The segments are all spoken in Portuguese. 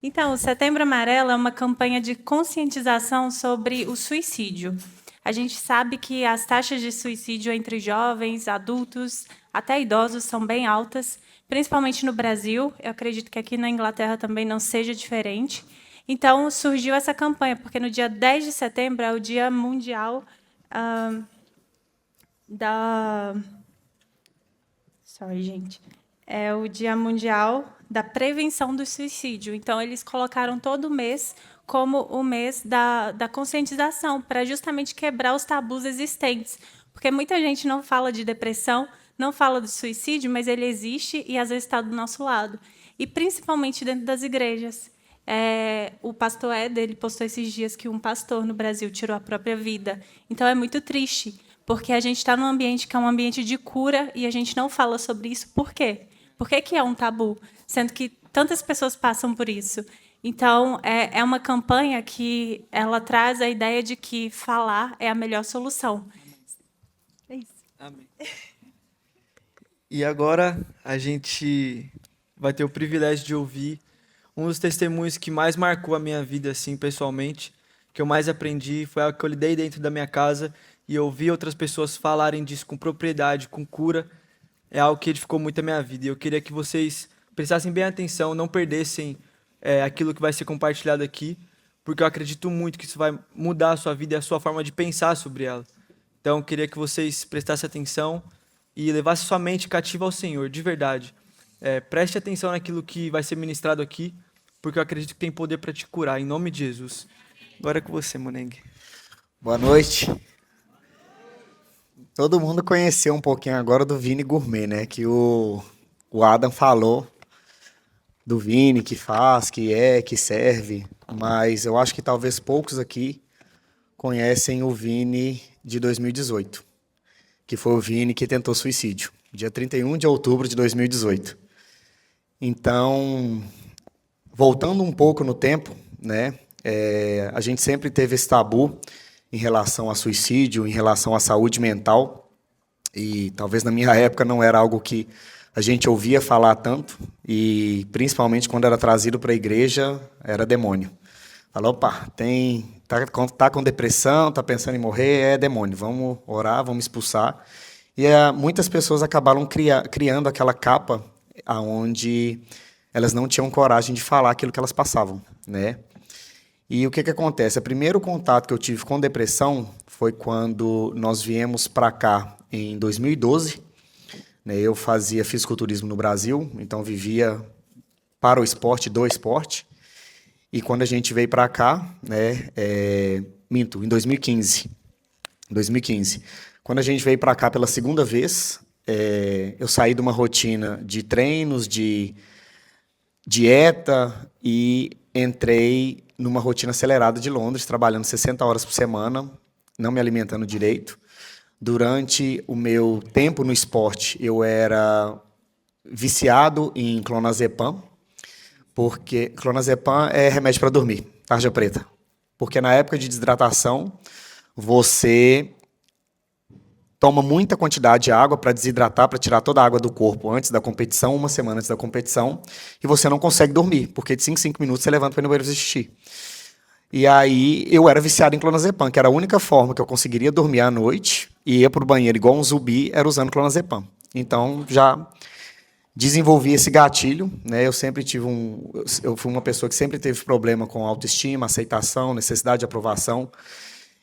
Então, o Setembro Amarelo é uma campanha de conscientização sobre o suicídio. A gente sabe que as taxas de suicídio entre jovens, adultos, até idosos são bem altas, principalmente no Brasil. Eu acredito que aqui na Inglaterra também não seja diferente. Então, surgiu essa campanha, porque no dia 10 de setembro é o Dia Mundial da. Sorry, gente. É o Dia Mundial da Prevenção do Suicídio. Então, eles colocaram todo mês como o mês da conscientização, para justamente quebrar os tabus existentes. Porque muita gente não fala de depressão, não fala do suicídio, mas ele existe e às vezes está do nosso lado. E principalmente dentro das igrejas. O pastor Éder, ele postou esses dias que um pastor no Brasil tirou a própria vida. Então, é muito triste, porque a gente está num ambiente que é um ambiente de cura e a gente não fala sobre isso. Por quê? Por que, que é um tabu? Sendo que tantas pessoas passam por isso. Então, é uma campanha que ela traz a ideia de que falar é a melhor solução. É isso. Amém. E agora a gente vai ter o privilégio de ouvir um dos testemunhos que mais marcou a minha vida, assim, pessoalmente, que eu mais aprendi, foi algo que eu lidei dentro da minha casa e ouvir outras pessoas falarem disso com propriedade, com cura, é algo que edificou muito a minha vida. E eu queria que vocês prestassem bem atenção, não perdessem aquilo que vai ser compartilhado aqui, porque eu acredito muito que isso vai mudar a sua vida e a sua forma de pensar sobre ela. Então, eu queria que vocês prestassem atenção e levassem sua mente cativa ao Senhor, de verdade. Preste atenção naquilo que vai ser ministrado aqui, porque eu acredito que tem poder para te curar, em nome de Jesus. Agora é com você, Moneng. Boa noite. Todo mundo conheceu um pouquinho agora do Vini Gourmet, né? Que o Adam falou do Vini, que faz, que serve. Mas eu acho que talvez poucos aqui conhecem o Vini de 2018, que foi o Vini que tentou suicídio, dia 31 de outubro de 2018. Então, voltando um pouco no tempo, né? A gente sempre teve esse tabu em relação a suicídio, em relação à saúde mental, e talvez na minha época não era algo que a gente ouvia falar tanto, e principalmente quando era trazido para a igreja, era demônio. Falou, opa, tá com depressão, tá pensando em morrer, é demônio, vamos orar, vamos expulsar. E muitas pessoas acabaram criando aquela capa aonde elas não tinham coragem de falar aquilo que elas passavam, né? E o que acontece? O primeiro contato que eu tive com depressão foi quando nós viemos para cá em 2012. Né? Eu fazia fisiculturismo no Brasil, então vivia para o esporte, do esporte. E quando a gente veio para cá, né, em 2015. 2015. Quando a gente veio para cá pela segunda vez, eu saí de uma rotina de treinos, de dieta e entrei numa rotina acelerada de Londres, trabalhando 60 horas por semana, não me alimentando direito. Durante o meu tempo no esporte, eu era viciado em clonazepam, porque clonazepam é remédio para dormir, tarja preta. Porque na época de desidratação, você toma muita quantidade de água para desidratar, para tirar toda a água do corpo antes da competição, uma semana antes da competição, e você não consegue dormir, porque de 5 em 5 minutos você levanta para ir no banheiro fazer xixi. E aí eu era viciado em clonazepam, que era a única forma que eu conseguiria dormir à noite e ia para o banheiro igual um zumbi, era usando clonazepam. Então já desenvolvi esse gatilho, né? Eu fui uma pessoa que sempre teve problema com autoestima, aceitação, necessidade de aprovação.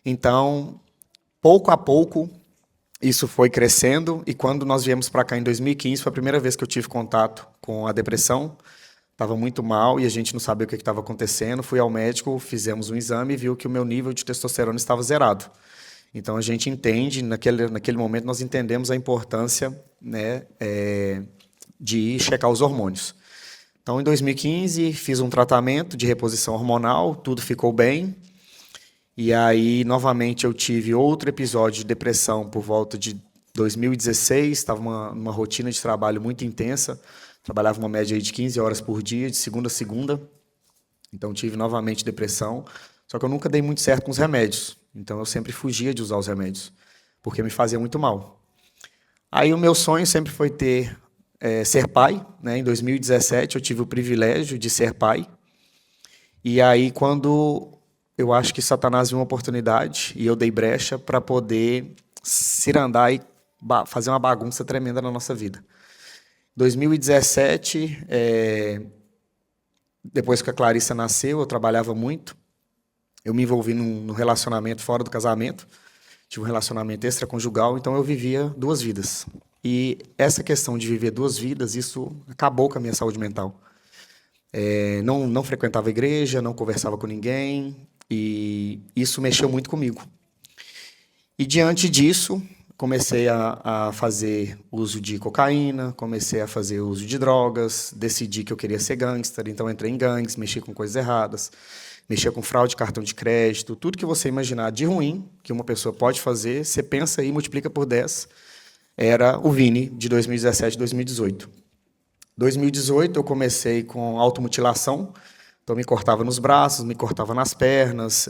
Então, pouco a pouco, isso foi crescendo, e quando nós viemos para cá em 2015, foi a primeira vez que eu tive contato com a depressão. Estava muito mal e a gente não sabia o que estava acontecendo. Fui ao médico, fizemos um exame e viu que o meu nível de testosterona estava zerado. Então a gente entende, naquele momento nós entendemos a importância, né, de checar os hormônios. Então em 2015 fiz um tratamento de reposição hormonal, tudo ficou bem. E aí, novamente, eu tive outro episódio de depressão por volta de 2016, estava numa rotina de trabalho muito intensa, trabalhava uma média de 15 horas por dia, de segunda a segunda, então tive novamente depressão, só que eu nunca dei muito certo com os remédios, então eu sempre fugia de usar os remédios, porque me fazia muito mal. Aí o meu sonho sempre foi ser pai, né? Em 2017 eu tive o privilégio de ser pai, E aí, quando eu acho que Satanás viu uma oportunidade, e eu dei brecha para poder cirandar e fazer uma bagunça tremenda na nossa vida. 2017, depois que a Clarissa nasceu, eu trabalhava muito. Eu me envolvi num relacionamento fora do casamento. Tive um relacionamento extraconjugal, então eu vivia duas vidas. E essa questão de viver duas vidas, isso acabou com a minha saúde mental. Não frequentava a igreja, não conversava com ninguém, e isso mexeu muito comigo. E diante disso, comecei a fazer uso de cocaína, comecei a fazer uso de drogas, decidi que eu queria ser gangster, então entrei em gangues, mexi com coisas erradas, mexia com fraude de cartão de crédito, tudo que você imaginar de ruim que uma pessoa pode fazer, você pensa e multiplica por 10, era o Vini de 2017 e 2018. 2018 eu comecei com automutilação, então me cortava nos braços, me cortava nas pernas,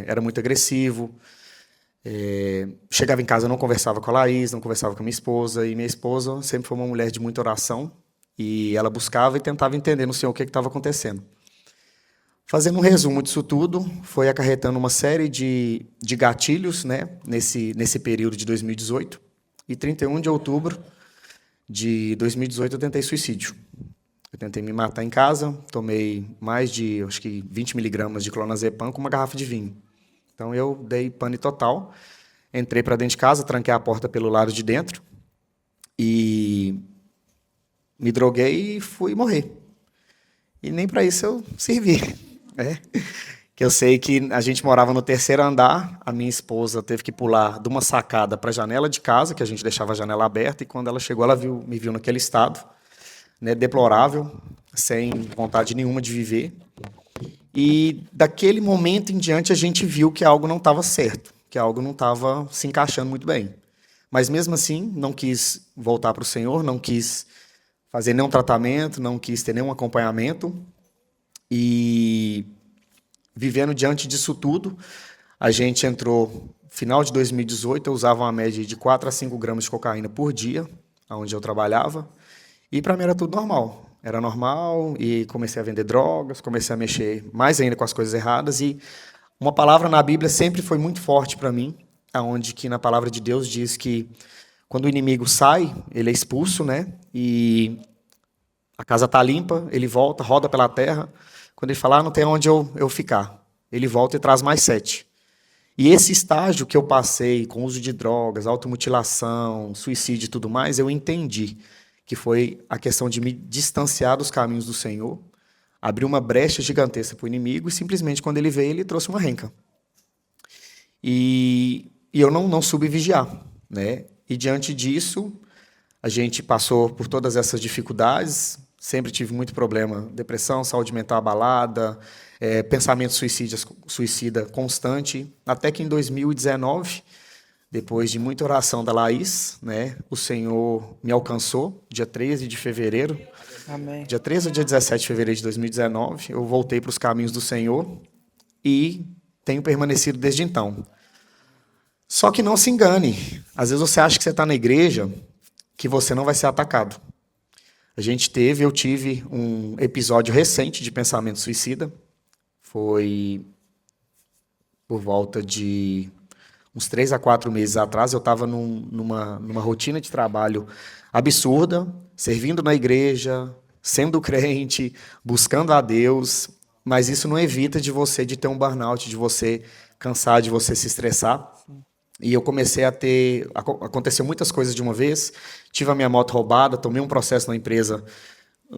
era muito agressivo. Chegava em casa, não conversava com a Laís, não conversava com a minha esposa, e minha esposa sempre foi uma mulher de muita oração, e ela buscava e tentava entender no Senhor o que estava acontecendo. Fazendo um resumo disso tudo, foi acarretando uma série de gatilhos, né, nesse período de 2018, e 31 de outubro de 2018 eu tentei suicídio. Eu tentei me matar em casa, tomei mais de, acho que 20 miligramas de clonazepam com uma garrafa de vinho. Então eu dei pane total, entrei para dentro de casa, tranquei a porta pelo lado de dentro e me droguei e fui morrer. E nem para isso eu servi. Que eu sei que a gente morava no terceiro andar, a minha esposa teve que pular de uma sacada para a janela de casa, que a gente deixava a janela aberta, e quando ela chegou, ela me viu naquele estado, né, deplorável, sem vontade nenhuma de viver. E daquele momento em diante a gente viu que algo não estava certo, que algo não estava se encaixando muito bem. Mas mesmo assim, não quis voltar para o Senhor, não quis fazer nenhum tratamento, não quis ter nenhum acompanhamento. E vivendo diante disso tudo, a gente entrou, final de 2018, eu usava uma média de 4 a 5 gramas de cocaína por dia, onde eu trabalhava, e para mim era tudo normal. Era normal, e comecei a vender drogas, comecei a mexer mais ainda com as coisas erradas, e uma palavra na Bíblia sempre foi muito forte para mim, aonde que na palavra de Deus diz que quando o inimigo sai, ele é expulso, né? E a casa está limpa, ele volta, roda pela terra. Quando ele fala, não tem onde eu ficar, ele volta e traz mais 7. E esse estágio que eu passei com uso de drogas, automutilação, suicídio e tudo mais, eu entendi que foi a questão de me distanciar dos caminhos do Senhor, abrir uma brecha gigantesca para o inimigo, e simplesmente quando ele veio, ele trouxe uma renca. E eu não soube vigiar, né? E diante disso, a gente passou por todas essas dificuldades, sempre tive muito problema, depressão, saúde mental abalada, pensamento suicida constante, até que em 2019, depois de muita oração da Laís, né, o Senhor me alcançou, dia 13 de fevereiro, Amém. dia 13 ou dia 17 de fevereiro de 2019, eu voltei para os caminhos do Senhor e tenho permanecido desde então. Só que não se engane, às vezes você acha que você está na igreja, que você não vai ser atacado. Eu tive um episódio recente de pensamento suicida, foi por volta de uns 3 a 4 meses atrás. Eu estava numa rotina de trabalho absurda, servindo na igreja, sendo crente, buscando a Deus, mas isso não evita de você de ter um burnout, de você cansar, de você se estressar. E eu comecei a ter... Aconteceu muitas coisas de uma vez. Tive a minha moto roubada, tomei um processo na empresa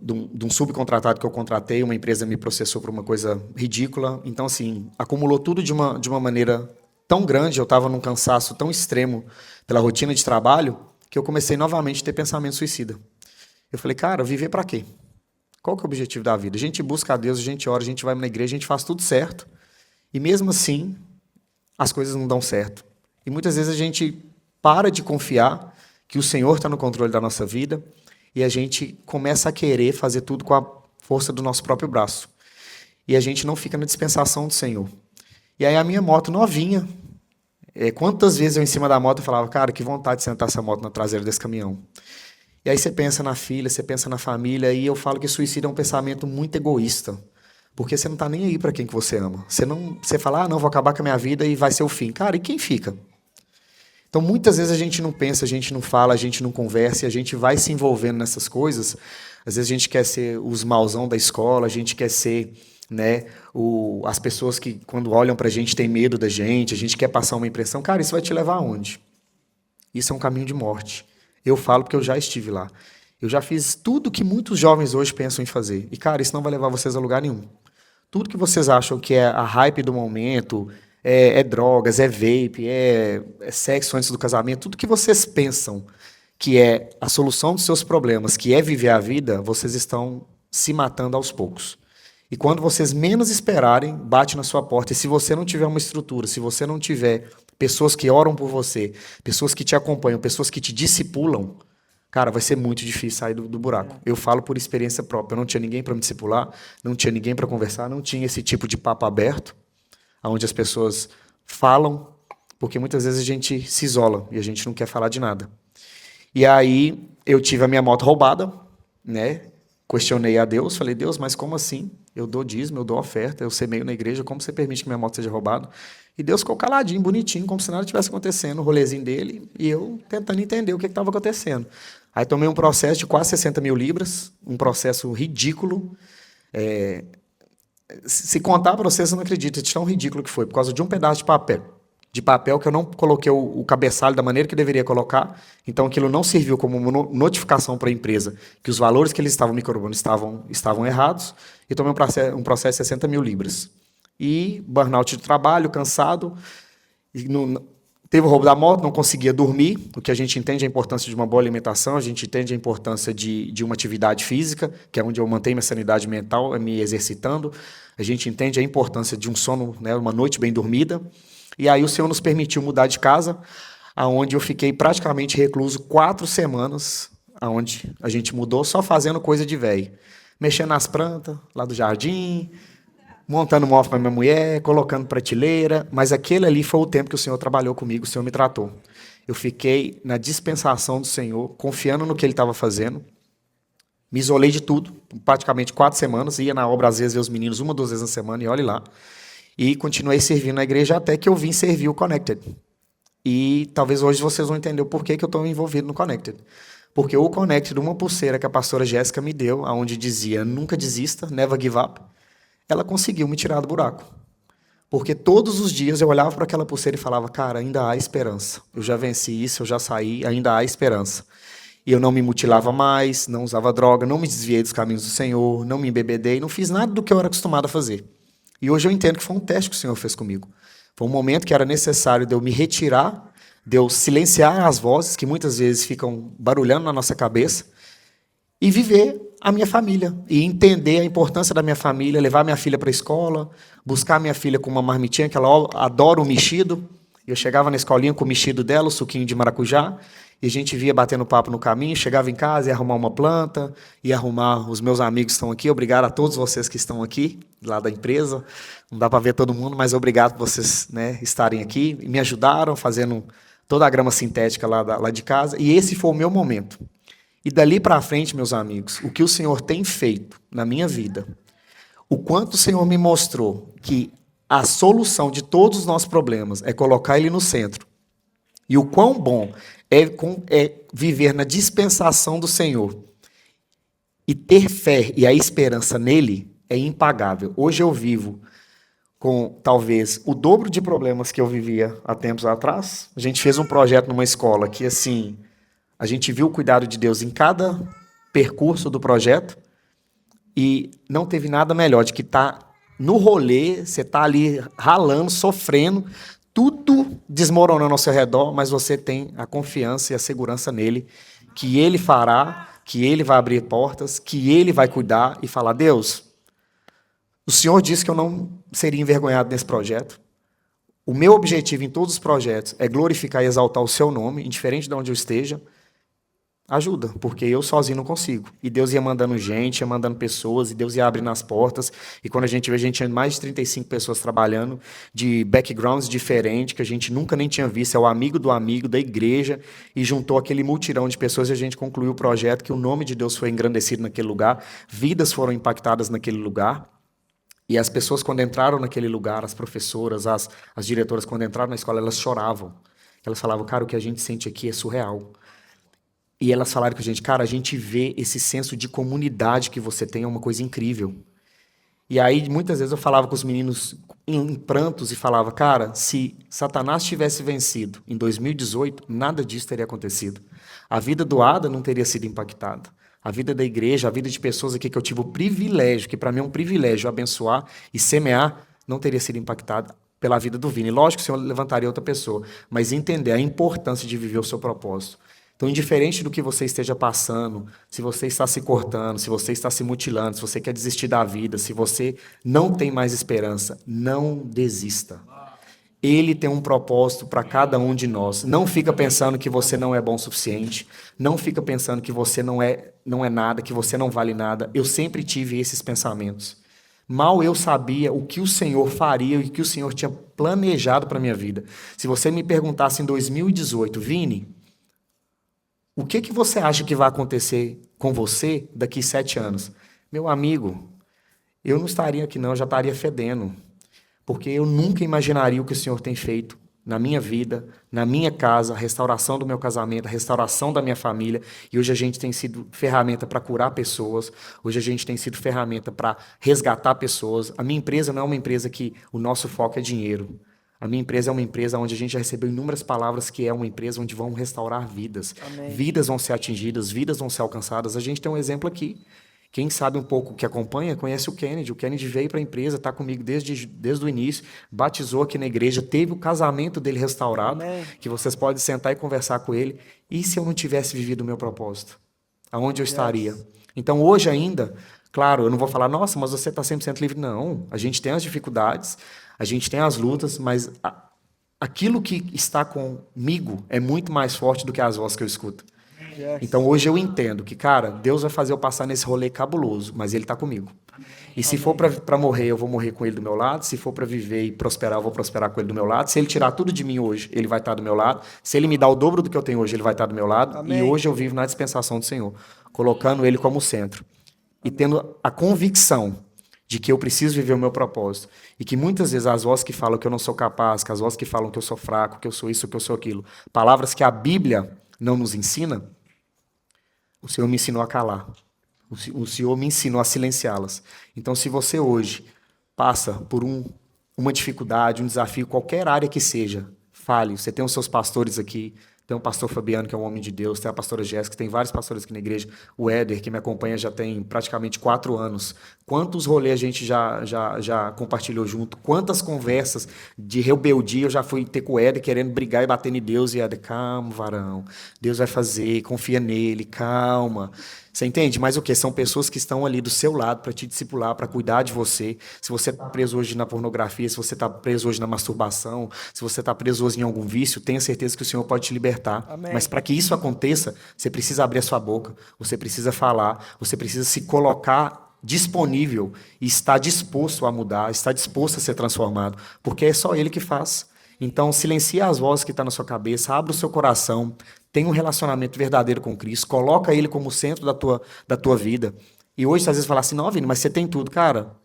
de um subcontratado que eu contratei. Uma empresa me processou por uma coisa ridícula. Então, assim, acumulou tudo de uma maneira tão grande. Eu estava num cansaço tão extremo pela rotina de trabalho que eu comecei novamente a ter pensamento suicida. Eu falei, cara, viver para quê? Qual que é o objetivo da vida? A gente busca a Deus, a gente ora, a gente vai na igreja, a gente faz tudo certo. E mesmo assim, as coisas não dão certo. E muitas vezes a gente para de confiar que o Senhor está no controle da nossa vida e a gente começa a querer fazer tudo com a força do nosso próprio braço. E a gente não fica na dispensação do Senhor. E aí a minha moto novinha, quantas vezes eu em cima da moto eu falava, cara, que vontade de sentar essa moto na traseira desse caminhão. E aí você pensa na filha, você pensa na família, e eu falo que suicídio é um pensamento muito egoísta. Porque você não está nem aí para quem que você ama. Você fala, não, vou acabar com a minha vida e vai ser o fim. Cara, e quem fica? Então, muitas vezes a gente não pensa, a gente não fala, a gente não conversa e a gente vai se envolvendo nessas coisas. Às vezes a gente quer ser os mauzão da escola, a gente quer ser, né, as pessoas que, quando olham para a gente, têm medo da gente, a gente quer passar uma impressão. Cara, isso vai te levar aonde? Isso é um caminho de morte. Eu falo porque eu já estive lá. Eu já fiz tudo que muitos jovens hoje pensam em fazer. E, cara, isso não vai levar vocês a lugar nenhum. Tudo que vocês acham que é a hype do momento, é drogas, é vape, é sexo antes do casamento, tudo que vocês pensam que é a solução dos seus problemas, que é viver a vida, vocês estão se matando aos poucos. E quando vocês menos esperarem, bate na sua porta. E se você não tiver uma estrutura, se você não tiver pessoas que oram por você, pessoas que te acompanham, pessoas que te discipulam, cara, vai ser muito difícil sair do buraco. Eu falo por experiência própria. Eu não tinha ninguém para me discipular, não tinha ninguém para conversar, não tinha esse tipo de papo aberto, onde as pessoas falam, porque muitas vezes a gente se isola e a gente não quer falar de nada. E aí eu tive a minha moto roubada, né? Questionei a Deus, falei, Deus, mas como assim? Eu dou dízimo, eu dou oferta, eu semeio na igreja, como você permite que minha moto seja roubada? E Deus ficou caladinho, bonitinho, como se nada tivesse acontecendo, o rolezinho dele, e eu tentando entender o que estava acontecendo. Aí tomei um processo de quase 60 mil libras, um processo ridículo. Se contar para vocês, você não acredita de tão ridículo que foi, por causa de um pedaço de papel que eu não coloquei o cabeçalho da maneira que deveria colocar, então aquilo não serviu como uma notificação para a empresa que os valores que eles estavam me cobrando estavam errados, e tomei um processo de 60 mil libras. E burnout de trabalho, cansado, teve o roubo da moto, não conseguia dormir, o que a gente entende a importância de uma boa alimentação, a gente entende a importância de uma atividade física, que é onde eu mantenho minha sanidade mental, me exercitando, a gente entende a importância de um sono, né, uma noite bem dormida. E aí o Senhor nos permitiu mudar de casa, aonde eu fiquei praticamente recluso 4 semanas, aonde a gente mudou só fazendo coisa de velho. Mexendo nas plantas, lá do jardim, montando móvel para minha mulher, colocando prateleira, mas aquele ali foi o tempo que o Senhor trabalhou comigo, o Senhor me tratou. Eu fiquei na dispensação do Senhor, confiando no que Ele estava fazendo, me isolei de tudo, praticamente 4 semanas, ia na obra às vezes ver os meninos 1 ou 2 vezes na semana, e olhe lá. E continuei servindo na igreja até que eu vim servir o Connected. E talvez hoje vocês vão entender o porquê que eu estou envolvido no Connected. Porque o Connected, uma pulseira que a pastora Jéssica me deu, onde dizia, nunca desista, never give up, ela conseguiu me tirar do buraco. Porque todos os dias eu olhava para aquela pulseira e falava, cara, ainda há esperança. Eu já venci isso, eu já saí, ainda há esperança. E eu não me mutilava mais, não usava droga, não me desviei dos caminhos do Senhor, não me embebedei, não fiz nada do que eu era acostumado a fazer. E hoje eu entendo que foi um teste que o Senhor fez comigo. Foi um momento que era necessário de eu me retirar, de eu silenciar as vozes que muitas vezes ficam barulhando na nossa cabeça e viver a minha família. E entender a importância da minha família, levar minha filha para a escola, buscar minha filha com uma marmitinha, que ela adora o mexido. Eu chegava na escolinha com o mexido dela, o suquinho de maracujá, e a gente via batendo papo no caminho, chegava em casa, ia arrumar uma planta, ia arrumar os meus amigos que estão aqui. Obrigado a todos vocês que estão aqui, lá da empresa. Não dá para ver todo mundo, mas obrigado por vocês, né, estarem aqui. Me ajudaram fazendo toda a grama sintética lá de casa. E esse foi o meu momento. E dali para frente, meus amigos, o que o Senhor tem feito na minha vida, o quanto o Senhor me mostrou que a solução de todos os nossos problemas é colocar Ele no centro. E o quão bom é viver na dispensação do Senhor e ter fé e a esperança nele é impagável. Hoje eu vivo com talvez o dobro de problemas que eu vivia há tempos atrás. A gente fez um projeto numa escola que, assim, a gente viu o cuidado de Deus em cada percurso do projeto e não teve nada melhor de que estar no rolê, você está ali ralando, sofrendo, tudo desmoronando ao seu redor, mas você tem a confiança e a segurança nele, que ele fará, que ele vai abrir portas, que ele vai cuidar e falar, Deus, o Senhor disse que eu não seria envergonhado nesse projeto. O meu objetivo em todos os projetos é glorificar e exaltar o seu nome, indiferente de onde eu esteja. Ajuda, porque eu sozinho não consigo. E Deus ia mandando gente, ia mandando pessoas, e Deus ia abrindo as portas. E quando a gente tinha mais de 35 pessoas trabalhando, de backgrounds diferentes, que a gente nunca nem tinha visto. É o amigo do amigo da igreja, e juntou aquele multirão de pessoas, e a gente concluiu o projeto, que o nome de Deus foi engrandecido naquele lugar, vidas foram impactadas naquele lugar. E as pessoas, quando entraram naquele lugar, as professoras, as diretoras, quando entraram na escola, elas choravam. Elas falavam, cara, o que a gente sente aqui é surreal. E elas falaram com a gente, cara, a gente vê esse senso de comunidade que você tem, é uma coisa incrível. E aí, muitas vezes, eu falava com os meninos em prantos e falava, cara, se Satanás tivesse vencido em 2018, nada disso teria acontecido. A vida do Ada não teria sido impactada. A vida da igreja, a vida de pessoas aqui que eu tive o privilégio, que para mim é um privilégio abençoar e semear, não teria sido impactada pela vida do Vini. Lógico que o Senhor levantaria outra pessoa, mas entender a importância de viver o seu propósito. Então, indiferente do que você esteja passando, se você está se cortando, se você está se mutilando, se você quer desistir da vida, se você não tem mais esperança, não desista. Ele tem um propósito para cada um de nós. Não fica pensando que você não é bom o suficiente. Não fica pensando que você não é nada, que você não vale nada. Eu sempre tive esses pensamentos. Mal eu sabia o que o Senhor faria e o que o Senhor tinha planejado para a minha vida. Se você me perguntasse em 2018, Vini, o que você acha que vai acontecer com você daqui 7 anos? Meu amigo, eu não estaria aqui não, eu já estaria fedendo. Porque eu nunca imaginaria o que o Senhor tem feito na minha vida, na minha casa, a restauração do meu casamento, a restauração da minha família. E hoje a gente tem sido ferramenta para curar pessoas, hoje a gente tem sido ferramenta para resgatar pessoas. A minha empresa não é uma empresa que o nosso foco é dinheiro. A minha empresa é uma empresa onde a gente já recebeu inúmeras palavras que é uma empresa onde vão restaurar vidas. Amém. Vidas vão ser atingidas, vidas vão ser alcançadas. A gente tem um exemplo aqui. Quem sabe um pouco que acompanha, conhece o Kennedy. O Kennedy veio para a empresa, está comigo desde o início, batizou aqui na igreja, teve o casamento dele restaurado, Amém. Que vocês podem sentar e conversar com ele. E se eu não tivesse vivido o meu propósito? Aonde eu estaria? Então, hoje ainda, claro, eu não vou falar, nossa, mas você está 100% livre. Não, a gente tem as dificuldades, a gente tem as lutas, mas aquilo que está comigo é muito mais forte do que as vozes que eu escuto. Então, hoje eu entendo que, cara, Deus vai fazer eu passar nesse rolê cabuloso, mas Ele está comigo. E se for para morrer, eu vou morrer com Ele do meu lado. Se for para viver e prosperar, eu vou prosperar com Ele do meu lado. Se Ele tirar tudo de mim hoje, Ele vai estar do meu lado. Se Ele me dá o dobro do que eu tenho hoje, Ele vai estar do meu lado. Amém. E hoje eu vivo na dispensação do Senhor, colocando Ele como centro. E tendo a convicção de que eu preciso viver o meu propósito. E que muitas vezes as vozes que falam que eu não sou capaz, que as vozes que falam que eu sou fraco, que eu sou isso, que eu sou aquilo, palavras que a Bíblia não nos ensina, o Senhor me ensinou a calar. O Senhor me ensinou a silenciá-las. Então, se você hoje passa por uma dificuldade, um desafio, qualquer área que seja, fale. Você tem os seus pastores aqui, tem o pastor Fabiano, que é um homem de Deus, tem a pastora Jéssica, tem vários pastores aqui na igreja, o Éder, que me acompanha já tem praticamente 4 anos. Quantos rolês a gente já compartilhou junto, quantas conversas de rebeldia eu já fui ter com o Éder, querendo brigar e bater em Deus, e Éder, calma, varão, Deus vai fazer, confia nele, calma. Você entende? Mas o quê? São pessoas que estão ali do seu lado para te discipular, para cuidar de você. Se você está preso hoje na pornografia, se você está preso hoje na masturbação, se você está preso hoje em algum vício, tenha certeza que o Senhor pode te libertar. Amém. Mas para que isso aconteça, você precisa abrir a sua boca, você precisa falar, você precisa se colocar disponível e estar disposto a mudar, estar disposto a ser transformado, porque é só Ele que faz. Então, silencie as vozes que estão na sua cabeça, abra o seu coração, tenha um relacionamento verdadeiro com Cristo, coloca Ele como centro da tua vida. E hoje, às vezes, falar assim, não, Vini, mas você tem tudo. Cara,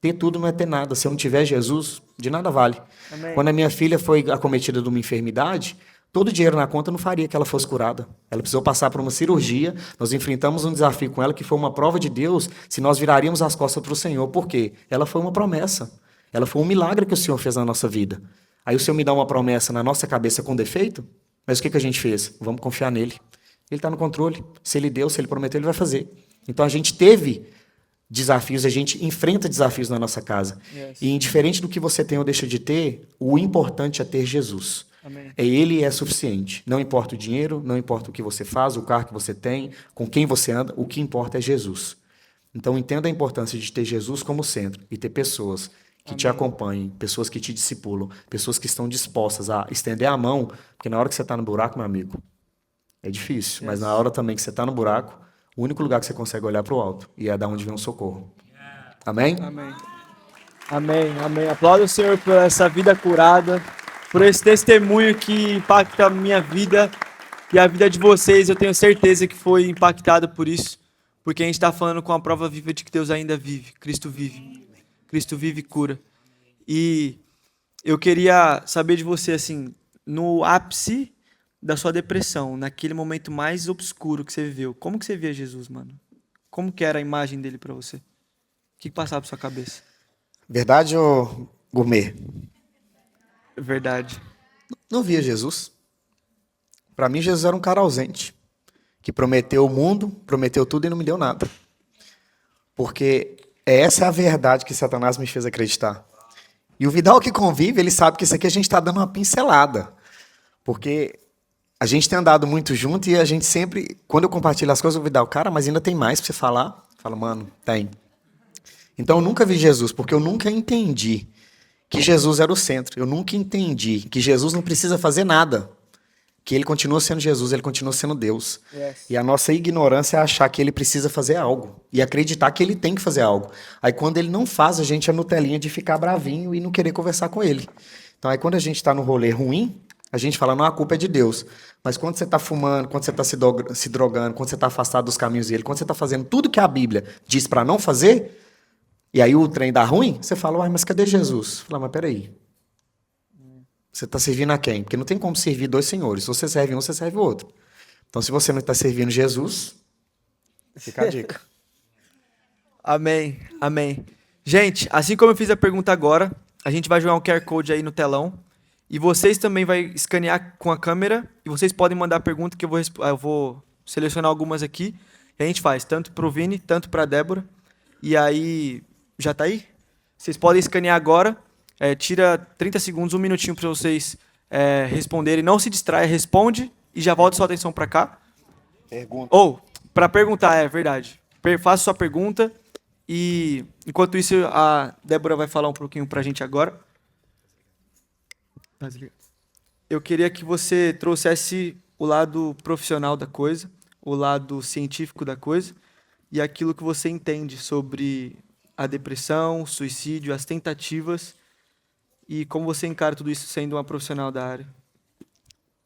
ter tudo não é ter nada. Se eu não tiver Jesus, de nada vale. Amém. Quando a minha filha foi acometida de uma enfermidade, todo o dinheiro na conta não faria que ela fosse curada. Ela precisou passar por uma cirurgia, nós enfrentamos um desafio com ela que foi uma prova de Deus, se nós viraríamos as costas para o Senhor. Por quê? Ela foi uma promessa. Ela foi um milagre que o Senhor fez na nossa vida. Aí o Senhor me dá uma promessa na nossa cabeça com defeito, mas o que a gente fez? Vamos confiar nele. Ele está no controle. Se ele deu, se ele prometeu, ele vai fazer. Então a gente teve desafios, a gente enfrenta desafios na nossa casa. Yes. E indiferente do que você tem ou deixa de ter, o importante é ter Jesus. Amém. Ele é suficiente. Não importa o dinheiro, não importa o que você faz, o carro que você tem, com quem você anda, o que importa é Jesus. Então entenda a importância de ter Jesus como centro e ter pessoas que Amém. Te acompanhem, pessoas que te discipulam, pessoas que estão dispostas a estender a mão, porque na hora que você está no buraco, meu amigo, é difícil, yes. Mas na hora também que você está no buraco, o único lugar que você consegue olhar para o alto e é da onde vem o socorro. Amém? Amém. Amém, amém. Aplaudo o Senhor por essa vida curada, por esse testemunho que impacta a minha vida e a vida de vocês. Eu tenho certeza que foi impactado por isso, porque a gente está falando com a prova viva de que Deus ainda vive, Cristo vive. Cristo vive e cura. E eu queria saber de você, assim, no ápice da sua depressão, naquele momento mais obscuro que você viveu, como que você via Jesus, mano? Como que era a imagem dele pra você? O que passava por sua cabeça? Verdade ou gourmet? Verdade. Não via Jesus. Para mim, Jesus era um cara ausente, que prometeu o mundo, prometeu tudo e não me deu nada. Porque essa é a verdade que Satanás me fez acreditar. E o Vidal que convive, ele sabe que isso aqui a gente está dando uma pincelada. Porque a gente tem andado muito junto e a gente sempre, quando eu compartilho as coisas, o Vidal, cara, mas ainda tem mais para você falar? Fala, mano, tem. Então eu nunca vi Jesus, porque eu nunca entendi que Jesus era o centro. Eu nunca entendi que Jesus não precisa fazer nada. Que ele continua sendo Jesus, ele continua sendo Deus. Yes. E a nossa ignorância é achar que ele precisa fazer algo. E acreditar que ele tem que fazer algo. Aí quando ele não faz, a gente é Nutelinha de ficar bravinho e não querer conversar com ele. Então aí quando a gente está no rolê ruim, a gente fala, não, a culpa é de Deus. Mas quando você está fumando, quando você está se drogando, quando você está afastado dos caminhos dele, quando você está fazendo tudo que a Bíblia diz para não fazer, e aí o trem dá ruim, você fala, uai, mas cadê Jesus? Fala, mas peraí. Você está servindo a quem? Porque não tem como servir dois senhores. Se você serve um, você serve o outro. Então, se você não está servindo Jesus, fica a dica. Amém, amém. Gente, assim como eu fiz a pergunta agora, a gente vai jogar um QR Code aí no telão. E vocês também vão escanear com a câmera. E vocês podem mandar a pergunta que eu vou selecionar algumas aqui. E a gente faz, tanto para o Vini, tanto para a Débora. E aí, já tá aí? Vocês podem escanear agora. Tira 30 segundos, um minutinho para vocês responderem. Não se distraia, responde e já volta sua atenção para cá. Pergunta. Ou, para perguntar, é verdade. Faça sua pergunta e, enquanto isso, a Débora vai falar um pouquinho para a gente agora. Eu queria que você trouxesse o lado profissional da coisa, o lado científico da coisa e aquilo que você entende sobre a depressão, o suicídio, as tentativas e como você encara tudo isso sendo uma profissional da área.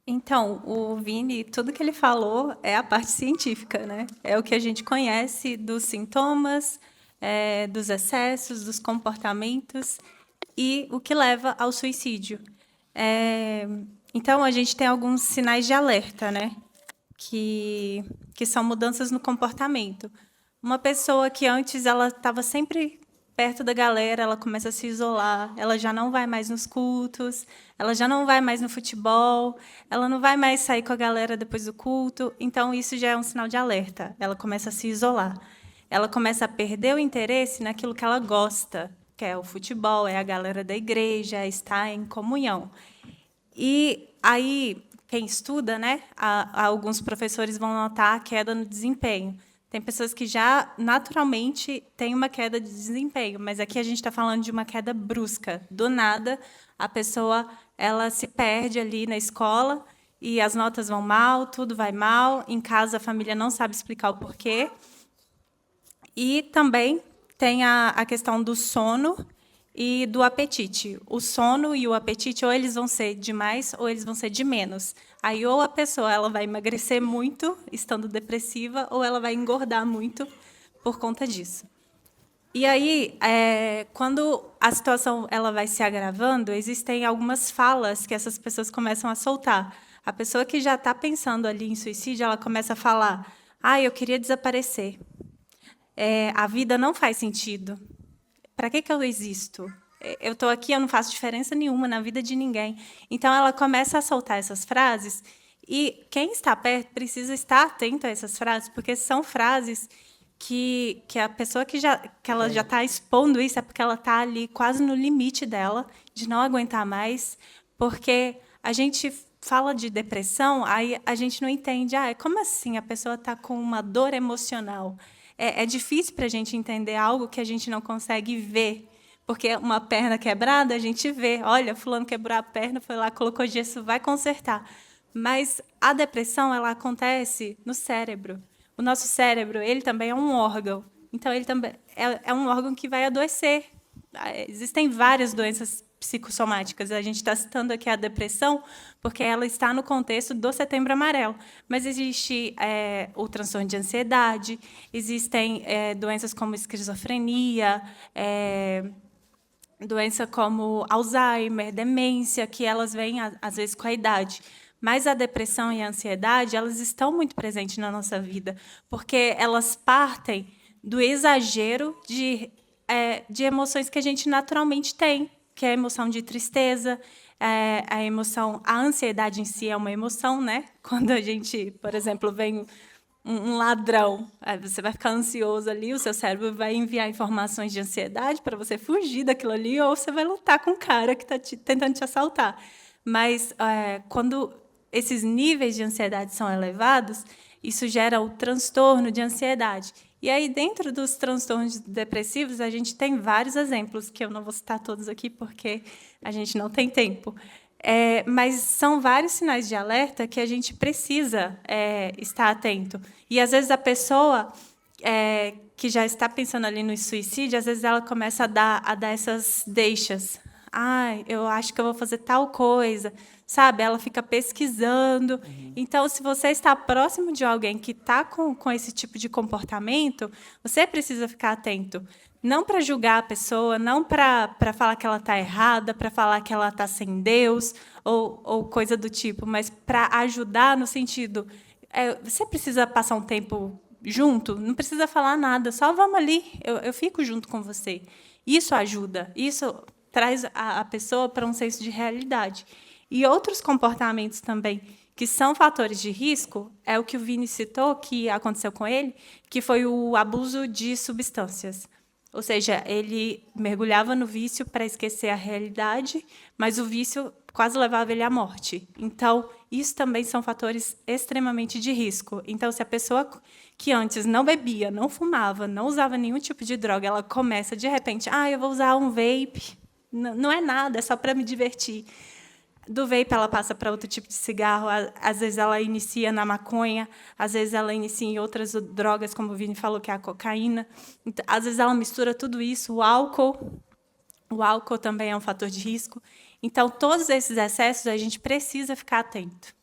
Então, o Vini, tudo que ele falou é a parte científica, né? É o que a gente conhece dos sintomas, dos excessos, dos comportamentos e o que leva ao suicídio. Então, a gente tem alguns sinais de alerta, né? Que são mudanças no comportamento. Uma pessoa que antes ela estava sempre perto da galera, ela começa a se isolar, ela já não vai mais nos cultos, ela já não vai mais no futebol, ela não vai mais sair com a galera depois do culto. Então, isso já é um sinal de alerta. Ela começa a se isolar. Ela começa a perder o interesse naquilo que ela gosta, que é o futebol, é a galera da igreja, é estar em comunhão. E aí, quem estuda, né, alguns professores vão notar a queda no desempenho. Tem pessoas que já, naturalmente, têm uma queda de desempenho, mas aqui a gente está falando de uma queda brusca. Do nada, a pessoa ela se perde ali na escola e as notas vão mal, tudo vai mal. Em casa, a família não sabe explicar o porquê. E também tem a questão do sono e do apetite. O sono e o apetite, ou eles vão ser de mais, ou eles vão ser de menos. Aí, ou a pessoa ela vai emagrecer muito, estando depressiva, ou ela vai engordar muito por conta disso. E aí, quando a situação ela vai se agravando, existem algumas falas que essas pessoas começam a soltar. A pessoa que já está pensando ali em suicídio, ela começa a falar, eu queria desaparecer. A vida não faz sentido. Para que eu existo? Eu estou aqui, eu não faço diferença nenhuma na vida de ninguém. Então, ela começa a soltar essas frases e quem está perto precisa estar atento a essas frases, porque são frases que a pessoa que ela já está expondo isso é porque ela está ali quase no limite dela, de não aguentar mais, porque a gente fala de depressão, aí a gente não entende, como assim a pessoa está com uma dor emocional? É difícil para a gente entender algo que a gente não consegue ver, porque uma perna quebrada, a gente vê, olha, fulano quebrou a perna, foi lá, colocou gesso, vai consertar. Mas a depressão ela acontece no cérebro. O nosso cérebro ele também é um órgão, então ele também é um órgão que vai adoecer. Existem várias doenças psicossomáticas. A gente está citando aqui a depressão porque ela está no contexto do Setembro Amarelo. Mas existe o transtorno de ansiedade, existem doenças como esquizofrenia, doença como Alzheimer, demência, que elas vêm, às vezes, com a idade. Mas a depressão e a ansiedade, elas estão muito presentes na nossa vida, porque elas partem do exagero de emoções que a gente naturalmente tem, que é a emoção de tristeza, a ansiedade em si é uma emoção, né? Quando a gente, por exemplo, vem um ladrão, aí você vai ficar ansioso ali, o seu cérebro vai enviar informações de ansiedade para você fugir daquilo ali, ou você vai lutar com o cara que está tentando te assaltar. Mas quando esses níveis de ansiedade são elevados, isso gera o transtorno de ansiedade. E aí, dentro dos transtornos depressivos, a gente tem vários exemplos, que eu não vou citar todos aqui, porque a gente não tem tempo. Mas são vários sinais de alerta que a gente precisa estar atento. E, às vezes, a pessoa que já está pensando ali no suicídio, às vezes ela começa a dar essas deixas. Eu acho que eu vou fazer tal coisa, sabe? Ela fica pesquisando. Então, se você está próximo de alguém que está com esse tipo de comportamento, você precisa ficar atento. Não para julgar a pessoa, não para falar que ela está errada, para falar que ela está sem Deus, ou coisa do tipo, mas para ajudar no sentido... você precisa passar um tempo junto, não precisa falar nada, só vamos ali, eu fico junto com você. Isso ajuda, isso traz a pessoa para um senso de realidade. E outros comportamentos também, que são fatores de risco, é o que o Vini citou, que aconteceu com ele, que foi o abuso de substâncias. Ou seja, ele mergulhava no vício para esquecer a realidade, mas o vício quase levava ele à morte. Então, isso também são fatores extremamente de risco. Então, se a pessoa que antes não bebia, não fumava, não usava nenhum tipo de droga, ela começa, de repente, eu vou usar um vape, não é nada, é só para me divertir. Do vape, ela passa para outro tipo de cigarro, às vezes ela inicia na maconha, às vezes ela inicia em outras drogas, como o Vini falou, que é a cocaína. Então, às vezes ela mistura tudo isso, o álcool também é um fator de risco. Então, todos esses excessos, a gente precisa ficar atento.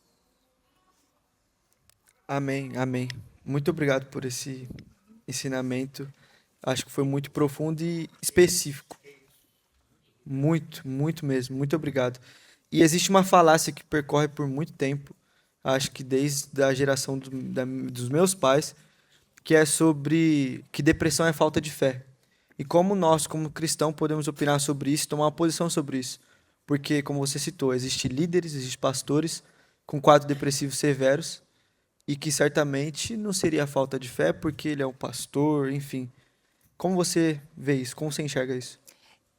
Amém, amém. Muito obrigado por esse ensinamento. Acho que foi muito profundo e específico. Muito, muito mesmo. Muito obrigado. E existe uma falácia que percorre por muito tempo, acho que desde a geração dos meus pais, que é sobre que depressão é falta de fé. E como nós, como cristão, podemos opinar sobre isso, tomar uma posição sobre isso. Porque, como você citou, existem líderes, existem pastores com quadros depressivos severos e que certamente não seria falta de fé porque ele é um pastor, enfim. Como você vê isso? Como você enxerga isso?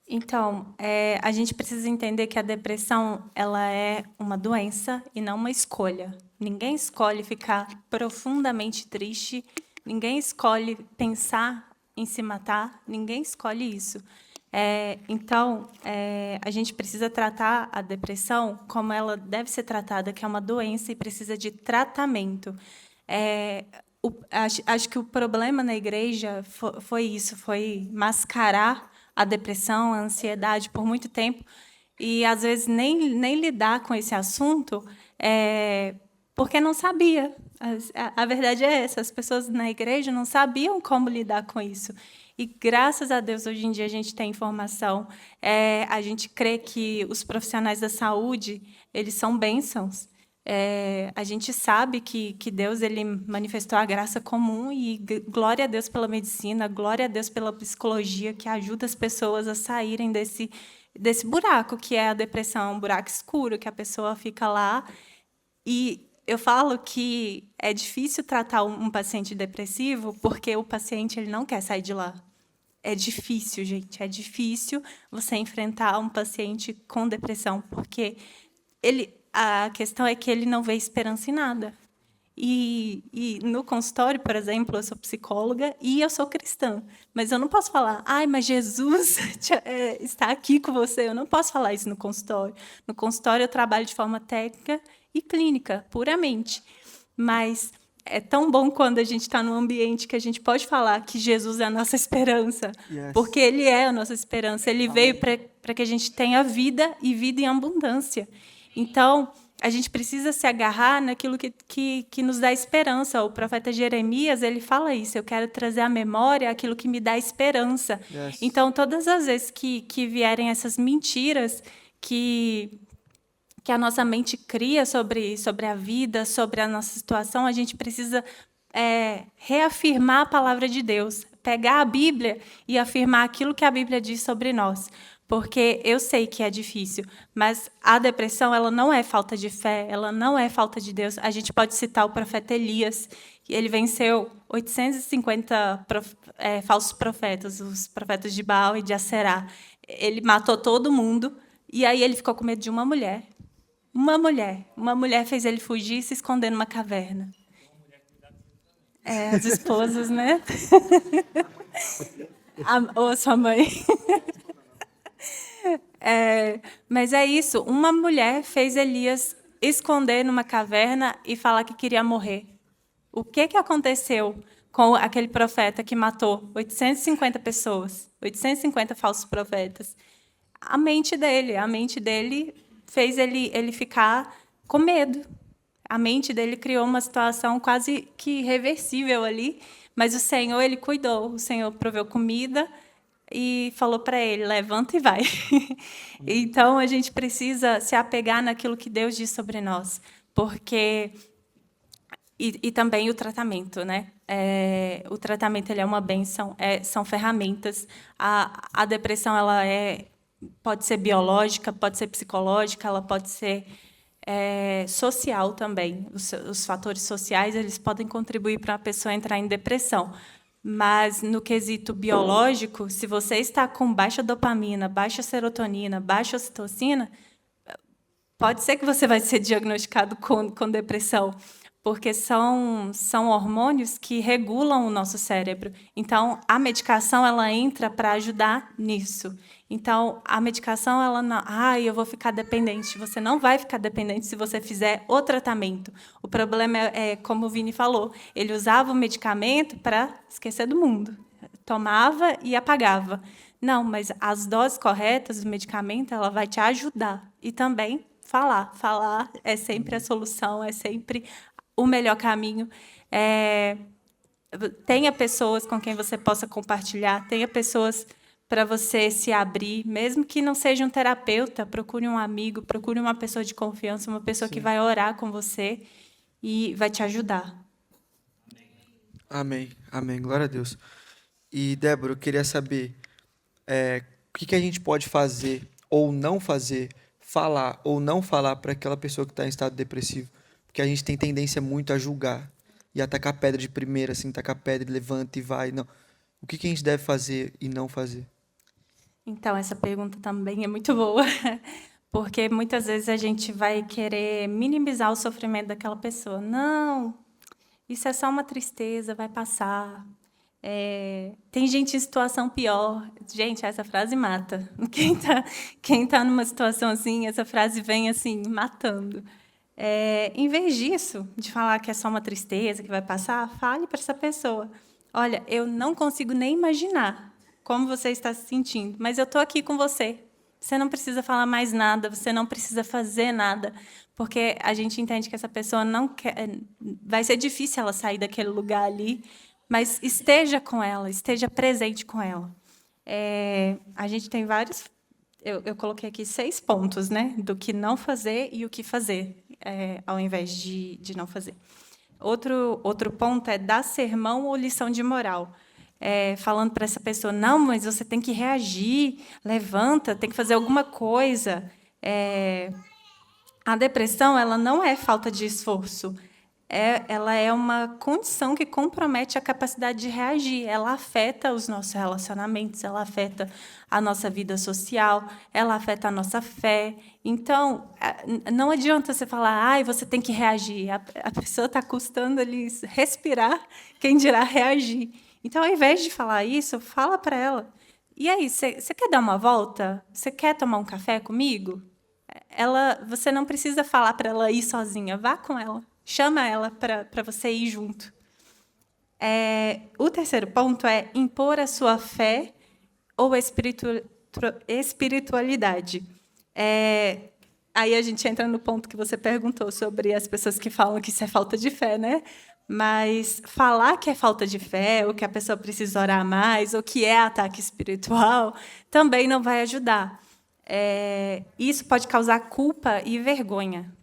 Então, a gente precisa entender que a depressão ela é uma doença e não uma escolha. Ninguém escolhe ficar profundamente triste, ninguém escolhe pensar em se matar, ninguém escolhe isso. Então, a gente precisa tratar a depressão como ela deve ser tratada, que é uma doença e precisa de tratamento. Acho que o problema na igreja foi isso, foi mascarar a depressão, a ansiedade por muito tempo e, às vezes, nem lidar com esse assunto porque não sabia. A verdade é essa, as pessoas na igreja não sabiam como lidar com isso. E, graças a Deus, hoje em dia a gente tem informação. A gente crê que os profissionais da saúde eles são bênçãos. A gente sabe que Deus ele manifestou a graça comum e glória a Deus pela medicina, glória a Deus pela psicologia que ajuda as pessoas a saírem desse buraco que é a depressão, um buraco escuro que a pessoa fica lá. E eu falo que é difícil tratar um paciente depressivo porque o paciente ele não quer sair de lá. É difícil, gente, é difícil você enfrentar um paciente com depressão porque a questão é que ele não vê esperança em nada. E no consultório, por exemplo, eu sou psicóloga e eu sou cristã. Mas eu não posso falar, mas Jesus está aqui com você. Eu não posso falar isso no consultório. No consultório, eu trabalho de forma técnica e clínica, puramente. Mas é tão bom quando a gente está num ambiente que a gente pode falar que Jesus é a nossa esperança. Yes. Porque Ele é a nossa esperança. Ele veio para que a gente tenha vida e vida em abundância. Então, a gente precisa se agarrar naquilo que nos dá esperança. O profeta Jeremias, ele fala isso: eu quero trazer à memória aquilo que me dá esperança. Yes. Então, todas as vezes que vierem essas mentiras que a nossa mente cria sobre a vida, sobre a nossa situação, a gente precisa reafirmar a palavra de Deus, pegar a Bíblia e afirmar aquilo que a Bíblia diz sobre nós. Porque eu sei que é difícil, mas a depressão, ela não é falta de fé, ela não é falta de Deus. A gente pode citar o profeta Elias, que ele venceu 850 falsos profetas, os profetas de Baal e de Aserá. Ele matou todo mundo, e aí ele ficou com medo de uma mulher. Uma mulher fez ele fugir e se esconder numa caverna. As esposas, né? Ou sua mãe. Mas é isso. Uma mulher fez Elias esconder numa caverna e falar que queria morrer. O que aconteceu com aquele profeta que matou 850 pessoas, 850 falsos profetas? A mente dele fez ele ficar com medo. A mente dele criou uma situação quase que irreversível ali, mas o Senhor, ele cuidou. O Senhor proveu comida e falou para ele: levanta e vai. Então, a gente precisa se apegar naquilo que Deus diz sobre nós, porque e também o tratamento, né? O tratamento, ele é uma bênção, são ferramentas. A depressão, ela pode ser biológica, pode ser psicológica, ela pode ser social também. Os fatores sociais, eles podem contribuir para a pessoa entrar em depressão. Mas, no quesito biológico, se você está com baixa dopamina, baixa serotonina, baixa ocitocina, pode ser que você vai ser diagnosticado com depressão, porque são hormônios que regulam o nosso cérebro. Então, a medicação, ela entra para ajudar nisso. Então, a medicação, ela não... eu vou ficar dependente. Você não vai ficar dependente se você fizer o tratamento. O problema como o Vini falou, ele usava o medicamento para esquecer do mundo. Tomava e apagava. Não, mas as doses corretas do medicamento, ela vai te ajudar. E também falar. Falar é sempre a solução, é sempre o melhor caminho. Tenha pessoas com quem você possa compartilhar, tenha pessoas para você se abrir, mesmo que não seja um terapeuta, procure um amigo, procure uma pessoa de confiança, uma pessoa que vai orar com você e vai te ajudar. Amém, amém, glória a Deus. E, Débora, eu queria saber o que a gente pode fazer ou não fazer, falar ou não falar para aquela pessoa que está em estado depressivo, porque a gente tem tendência muito a julgar e a tacar pedra de primeira, assim, tacar pedra, levanta e vai. Não. O que a gente deve fazer e não fazer? Então, essa pergunta também é muito boa, porque muitas vezes a gente vai querer minimizar o sofrimento daquela pessoa. Não, isso é só uma tristeza, vai passar. Tem gente em situação pior. Gente, essa frase mata. Quem tá numa situação assim, essa frase vem assim, matando. Em vez disso, de falar que é só uma tristeza, que vai passar, fale para essa pessoa: olha, eu não consigo nem imaginar como você está se sentindo, mas eu estou aqui com você. Você não precisa falar mais nada, você não precisa fazer nada, porque a gente entende que essa pessoa não quer. Vai ser difícil ela sair daquele lugar ali, mas esteja com ela, esteja presente com ela. A gente tem vários. Eu coloquei aqui 6 pontos, né, do que não fazer e o que fazer, ao invés de não fazer. Outro ponto é dar sermão ou lição de moral. Falando para essa pessoa: não, mas você tem que reagir, levanta, tem que fazer alguma coisa. A depressão, ela não é falta de esforço. Ela é uma condição que compromete a capacidade de reagir. Ela afeta os nossos relacionamentos, ela afeta a nossa vida social, ela afeta a nossa fé. Então, não adianta você falar: você tem que reagir. A pessoa está custando ali respirar, quem dirá reagir. Então, ao invés de falar isso, fala para ela: e aí, você quer dar uma volta? Você quer tomar um café comigo? Você não precisa falar para ela ir sozinha, vá com ela. Chama ela para você ir junto. O terceiro ponto é impor a sua fé ou espiritualidade. aí a gente entra no ponto que você perguntou sobre as pessoas que falam que isso é falta de fé, né? Mas falar que é falta de fé, ou que a pessoa precisa orar mais, ou que é ataque espiritual, também não vai ajudar. Isso pode causar culpa e vergonha.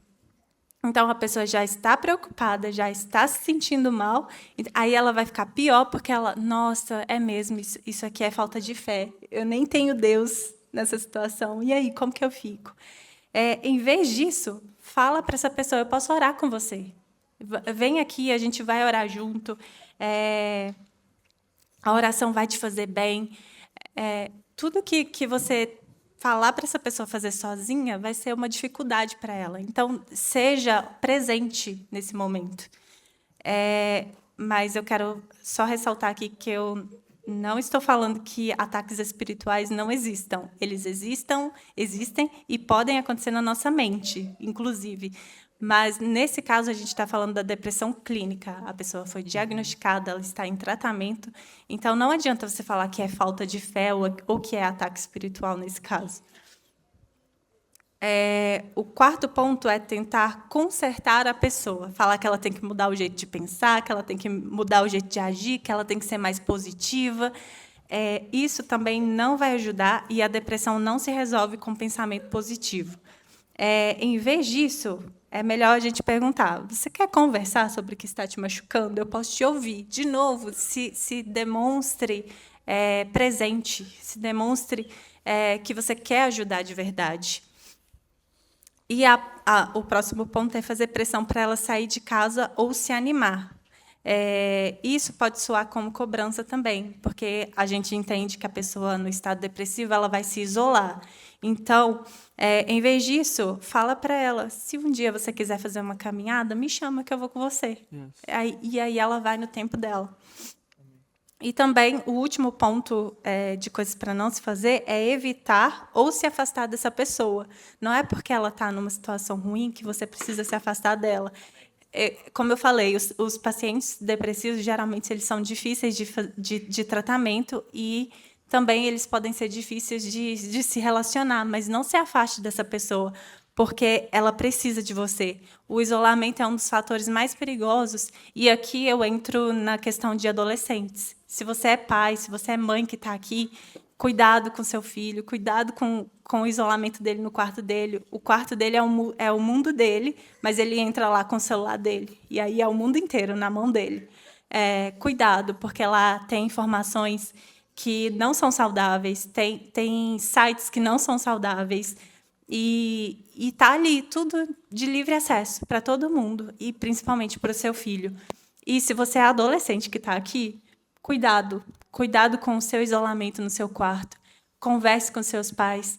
Então, a pessoa já está preocupada, já está se sentindo mal, aí ela vai ficar pior, porque ela, nossa, é mesmo, isso aqui é falta de fé. Eu nem tenho Deus nessa situação. E aí, como que eu fico? Em vez disso, fala para essa pessoa, eu posso orar com você. Vem aqui, a gente vai orar junto. A oração vai te fazer bem. Tudo que você falar para essa pessoa fazer sozinha vai ser uma dificuldade para ela. Então, seja presente nesse momento. Mas eu quero só ressaltar aqui que eu não estou falando que ataques espirituais não existam. Eles existem e podem acontecer na nossa mente, inclusive. Mas, nesse caso, a gente está falando da depressão clínica. A pessoa foi diagnosticada, ela está em tratamento. Então, não adianta você falar que é falta de fé ou que é ataque espiritual nesse caso. O quarto ponto é tentar consertar a pessoa. Falar que ela tem que mudar o jeito de pensar, que ela tem que mudar o jeito de agir, que ela tem que ser mais positiva. Isso também não vai ajudar e a depressão não se resolve com pensamento positivo. Em vez disso, é melhor a gente perguntar, você quer conversar sobre o que está te machucando? Eu posso te ouvir. De novo, se demonstre presente, se demonstre que você quer ajudar de verdade. E o próximo ponto é fazer pressão para ela sair de casa ou se animar. Isso pode soar como cobrança também, porque a gente entende que a pessoa no estado depressivo ela vai se isolar. Então, em vez disso, fala para ela, se um dia você quiser fazer uma caminhada, me chama que eu vou com você. E aí ela vai no tempo dela. E também, o último ponto de coisas para não se fazer é evitar ou se afastar dessa pessoa. Não é porque ela está numa situação ruim que você precisa se afastar dela. Como eu falei, os pacientes depressivos, geralmente, eles são difíceis de tratamento e também eles podem ser difíceis de se relacionar, mas não se afaste dessa pessoa, porque ela precisa de você. O isolamento é um dos fatores mais perigosos, e aqui eu entro na questão de adolescentes. Se você é pai, se você é mãe que está aqui, cuidado com seu filho, cuidado com o isolamento dele no quarto dele. O quarto dele é o mundo dele, mas ele entra lá com o celular dele, e aí é o mundo inteiro na mão dele. Cuidado, porque lá tem informações que não são saudáveis, tem sites que não são saudáveis, e está ali tudo de livre acesso para todo mundo, e principalmente para o seu filho. E se você é adolescente que está aqui, cuidado com o seu isolamento no seu quarto, converse com seus pais.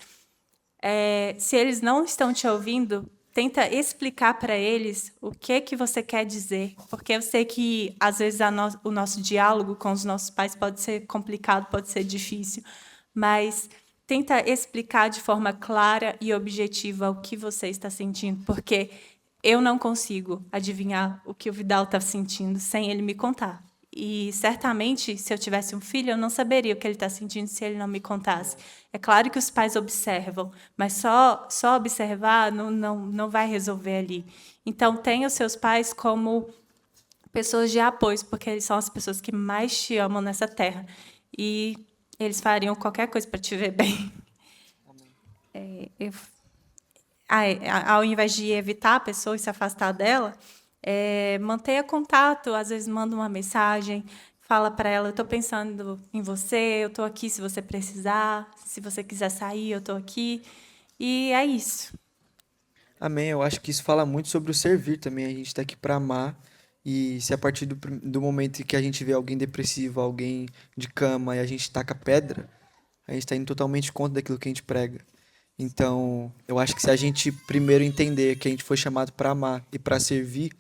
Se eles não estão te ouvindo, tenta explicar para eles o que você quer dizer, porque eu sei que, às vezes, o nosso diálogo com os nossos pais pode ser complicado, pode ser difícil, mas tenta explicar de forma clara e objetiva o que você está sentindo, porque eu não consigo adivinhar o que o Vidal está sentindo sem ele me contar. E, certamente, se eu tivesse um filho, eu não saberia o que ele está sentindo se ele não me contasse. É claro que os pais observam, mas só observar não vai resolver ali. Então, tenha os seus pais como pessoas de apoio, porque eles são as pessoas que mais te amam nessa terra. E eles fariam qualquer coisa para te ver bem. Ao invés de evitar a pessoa e se afastar dela, mantenha contato, às vezes manda uma mensagem, fala para ela, eu estou pensando em você, eu estou aqui se você precisar, se você quiser sair, eu estou aqui. E é isso. Amém. Eu acho que isso fala muito sobre o servir também. A gente está aqui para amar. E se a partir do momento em que a gente vê alguém depressivo, alguém de cama, e a gente taca pedra, a gente está indo totalmente contra daquilo que a gente prega. Então, eu acho que se a gente primeiro entender que a gente foi chamado para amar e para servir,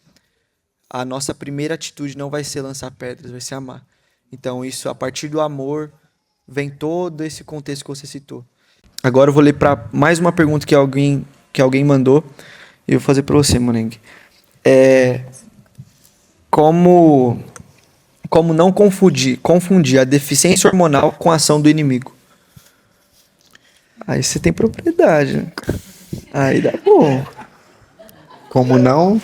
a nossa primeira atitude não vai ser lançar pedras, vai ser amar. Então, isso, a partir do amor, vem todo esse contexto que você citou. Agora eu vou ler para mais uma pergunta que alguém mandou, e eu vou fazer para você, Moneng. Como não confundir a deficiência hormonal com a ação do inimigo? Aí você tem propriedade, né? Aí dá bom. Como não?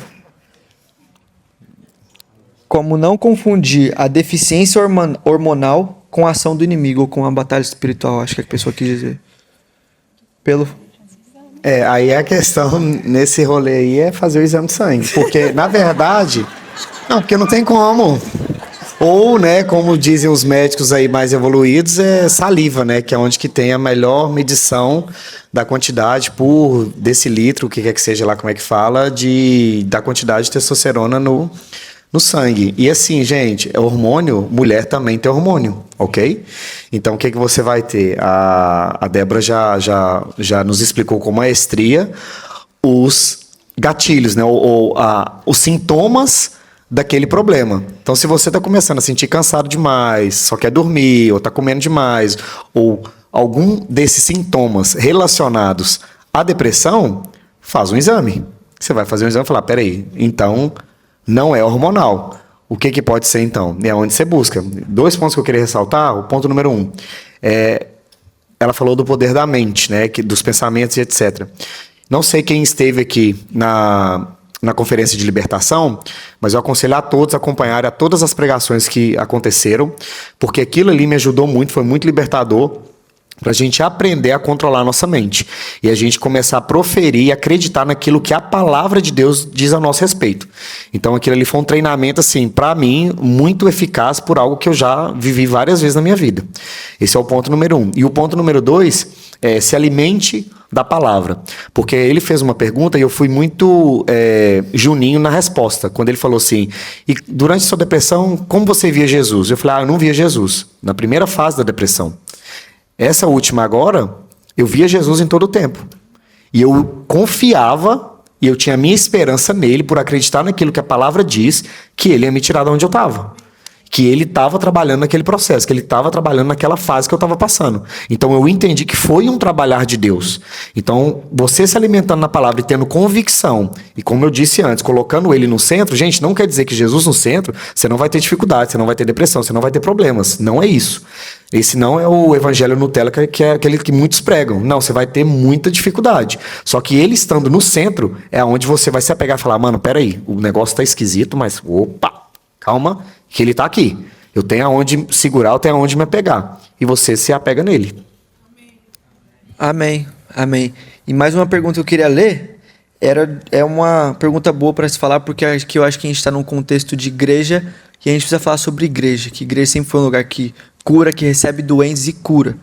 Como não confundir a deficiência hormonal com a ação do inimigo ou com a batalha espiritual, acho que a pessoa quis dizer. Aí a questão nesse rolê aí é fazer o exame de sangue. Porque, na verdade, porque não tem como. Ou, né, como dizem os médicos aí mais evoluídos, é saliva, né, que é onde que tem a melhor medição da quantidade por decilitro, o que quer que seja lá, como é que fala, da quantidade de testosterona no sangue. E assim, gente, hormônio, mulher também tem hormônio, ok? Então, o que você vai ter? A Débora já nos explicou com maestria os gatilhos, né? Os sintomas daquele problema. Então, se você está começando a sentir cansado demais, só quer dormir, ou está comendo demais, ou algum desses sintomas relacionados à depressão, faz um exame. Você vai fazer um exame e falar, peraí, então não é hormonal. O que pode ser, então? É onde você busca. 2 pontos que eu queria ressaltar. O ponto número 1. Ela falou do poder da mente, né? Dos pensamentos e etc. Não sei quem esteve aqui na conferência de libertação, mas eu aconselho a todos acompanharem a todas as pregações que aconteceram, porque aquilo ali me ajudou muito, foi muito libertador, para a gente aprender a controlar a nossa mente. E a gente começar a proferir e acreditar naquilo que a palavra de Deus diz a nosso respeito. Então aquilo ali foi um treinamento, assim, para mim, muito eficaz por algo que eu já vivi várias vezes na minha vida. Esse é o ponto número 1. E o ponto número 2 é se alimente da palavra. Porque ele fez uma pergunta e eu fui muito juninho na resposta. Quando ele falou assim, e durante sua depressão, como você via Jesus? Eu falei, eu não via Jesus. Na primeira fase da depressão. Essa última agora, eu via Jesus em todo o tempo. E eu confiava, e eu tinha a minha esperança nele, por acreditar naquilo que a palavra diz, que ele ia me tirar de onde eu estava. Que ele estava trabalhando naquele processo, que ele estava trabalhando naquela fase que eu estava passando. Então eu entendi que foi um trabalhar de Deus. Então, você se alimentando na palavra e tendo convicção, e como eu disse antes, colocando ele no centro, gente, não quer dizer que Jesus no centro, você não vai ter dificuldade, você não vai ter depressão, você não vai ter problemas. Não é isso. Esse não é o evangelho Nutella, que é aquele que muitos pregam. Não, você vai ter muita dificuldade. Só que ele estando no centro, é onde você vai se apegar e falar, mano, peraí, o negócio tá esquisito, mas opa, calma, que ele está aqui. Eu tenho aonde segurar, eu tenho aonde me apegar. E você se apega nele. Amém. Amém. E mais uma pergunta que eu queria ler, é uma pergunta boa para se falar, porque eu acho que a gente está num contexto de igreja e a gente precisa falar sobre igreja, que igreja sempre foi um lugar que cura, que recebe doentes e cura.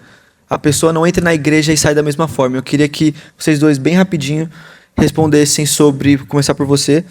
A pessoa não entra na igreja e sai da mesma forma. Eu queria que vocês dois, bem rapidinho, respondessem sobre, vou começar por você,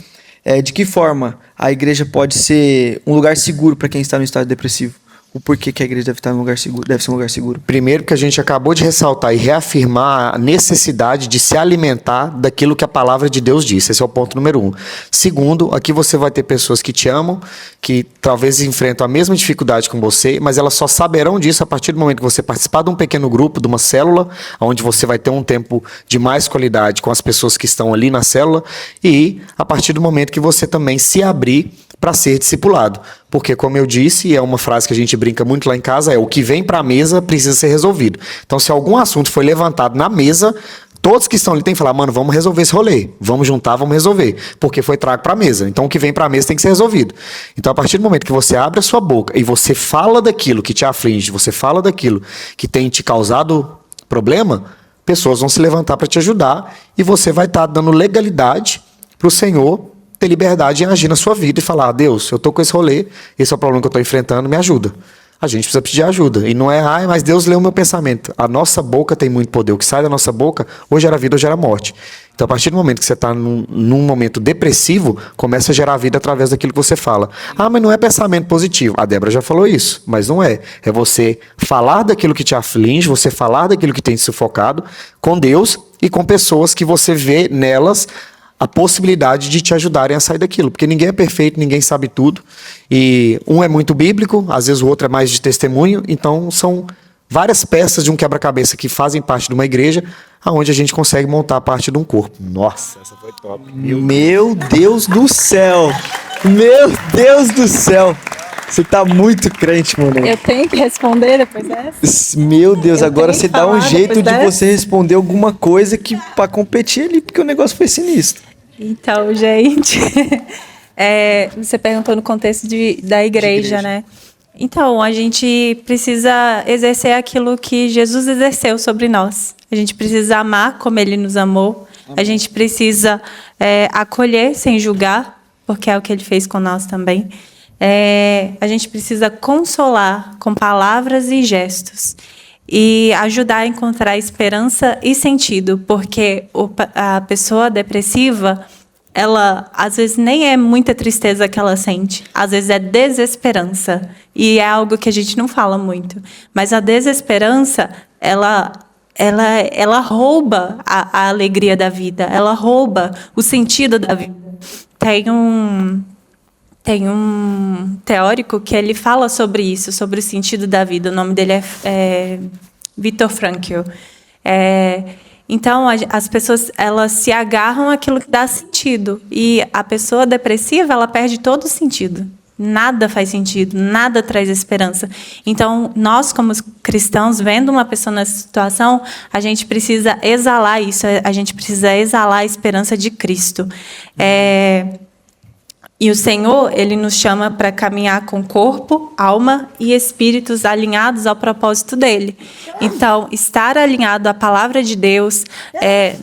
de que forma a igreja pode ser um lugar seguro para quem está no estado depressivo? O porquê que a igreja deve estar num lugar seguro, deve ser um lugar seguro? Primeiro, que a gente acabou de ressaltar e reafirmar a necessidade de se alimentar daquilo que a palavra de Deus diz. Esse é o ponto número 1. Segundo, aqui você vai ter pessoas que te amam, que talvez enfrentam a mesma dificuldade com você, mas elas só saberão disso a partir do momento que você participar de um pequeno grupo, de uma célula, onde você vai ter um tempo de mais qualidade com as pessoas que estão ali na célula, e a partir do momento que você também se abrir para ser discipulado. Porque, como eu disse, e é uma frase que a gente brinca muito lá em casa, o que vem para a mesa precisa ser resolvido. Então, se algum assunto foi levantado na mesa, todos que estão ali têm que falar, mano, vamos resolver esse rolê, vamos juntar, vamos resolver, porque foi trago para a mesa. Então, o que vem para a mesa tem que ser resolvido. Então, a partir do momento que você abre a sua boca e você fala daquilo que te aflige, você fala daquilo que tem te causado problema, pessoas vão se levantar para te ajudar e você vai estar dando legalidade para o Senhor ter liberdade em agir na sua vida e falar, Deus, eu estou com esse rolê, esse é o problema que eu estou enfrentando, me ajuda. A gente precisa pedir ajuda. E não é, mas Deus leu o meu pensamento. A nossa boca tem muito poder. O que sai da nossa boca, ou gera vida ou gera morte. Então, a partir do momento que você está num momento depressivo, começa a gerar vida através daquilo que você fala. Mas não é pensamento positivo. A Débora já falou isso, mas não é. É você falar daquilo que te aflige, você falar daquilo que tem te sufocado com Deus e com pessoas que você vê nelas a possibilidade de te ajudarem a sair daquilo, porque ninguém é perfeito, ninguém sabe tudo, e um é muito bíblico, às vezes o outro é mais de testemunho, então são várias peças de um quebra-cabeça que fazem parte de uma igreja, aonde a gente consegue montar parte de um corpo. Nossa, essa foi top. Meu Deus do céu! Meu Deus do céu! Você tá muito crente, moleque. Eu tenho que responder depois dessa? Meu Deus, Eu agora tenho você que dá um falar jeito depois de dessa? você responder alguma coisa que pra competir ali, porque o negócio foi sinistro. Então, gente, você perguntou no contexto da igreja, né? Então, a gente precisa exercer aquilo que Jesus exerceu sobre nós. A gente precisa amar como Ele nos amou. A gente precisa acolher sem julgar, porque é o que Ele fez com nós também. A gente precisa consolar com palavras e gestos. E ajudar a encontrar esperança e sentido, porque a pessoa depressiva, ela às vezes nem é muita tristeza que ela sente, às vezes é desesperança, e é algo que a gente não fala muito. Mas a desesperança, ela rouba a alegria da vida, ela rouba o sentido da vida. Tem um teórico que ele fala sobre isso, sobre o sentido da vida. O nome dele é Viktor Frankl. Então, as pessoas elas se agarram àquilo que dá sentido. E a pessoa depressiva, ela perde todo o sentido. Nada faz sentido, nada traz esperança. Então, nós, como cristãos, vendo uma pessoa nessa situação, a gente precisa exalar isso, a gente precisa exalar a esperança de Cristo. E o Senhor, Ele nos chama para caminhar com corpo, alma e espíritos alinhados ao propósito dEle. Então, estar alinhado à palavra de Deus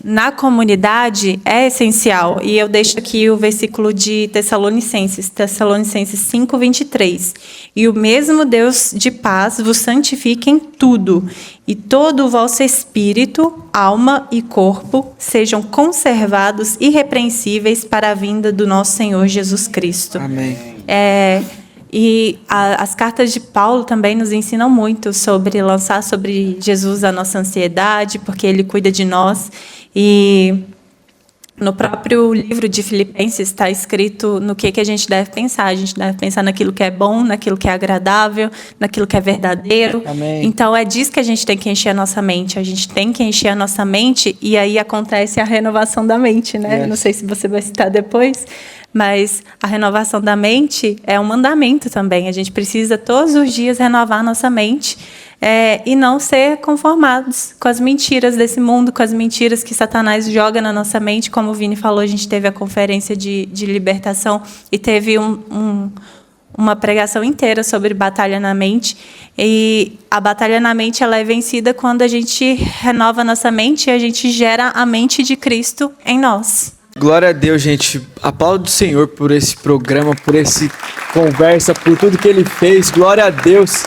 na comunidade é essencial. E eu deixo aqui o versículo de Tessalonicenses 5:23. E o mesmo Deus de paz vos santifique em tudo, e todo o vosso espírito, alma e corpo sejam conservados irrepreensíveis para a vinda do nosso Senhor Jesus Cristo. Amém. E as cartas de Paulo também nos ensinam muito sobre lançar sobre Jesus a nossa ansiedade, porque Ele cuida de nós. E no próprio livro de Filipenses está escrito no que a gente deve pensar. A gente deve pensar naquilo que é bom, naquilo que é agradável, naquilo que é verdadeiro. Amém. Então, é disso que a gente tem que encher a nossa mente. A gente tem que encher a nossa mente e aí acontece a renovação da mente, né? Yes. Não sei se você vai citar depois, mas a renovação da mente é um mandamento também. A gente precisa todos os dias renovar a nossa mente e não ser conformados com as mentiras desse mundo, com as mentiras que Satanás joga na nossa mente. Como o Vini falou, a gente teve a conferência de libertação e teve uma pregação inteira sobre batalha na mente. E a batalha na mente ela é vencida quando a gente renova a nossa mente e a gente gera a mente de Cristo em nós. Glória a Deus, gente. Aplaudo o Senhor por esse programa, por esse conversa, por tudo que Ele fez. Glória a Deus.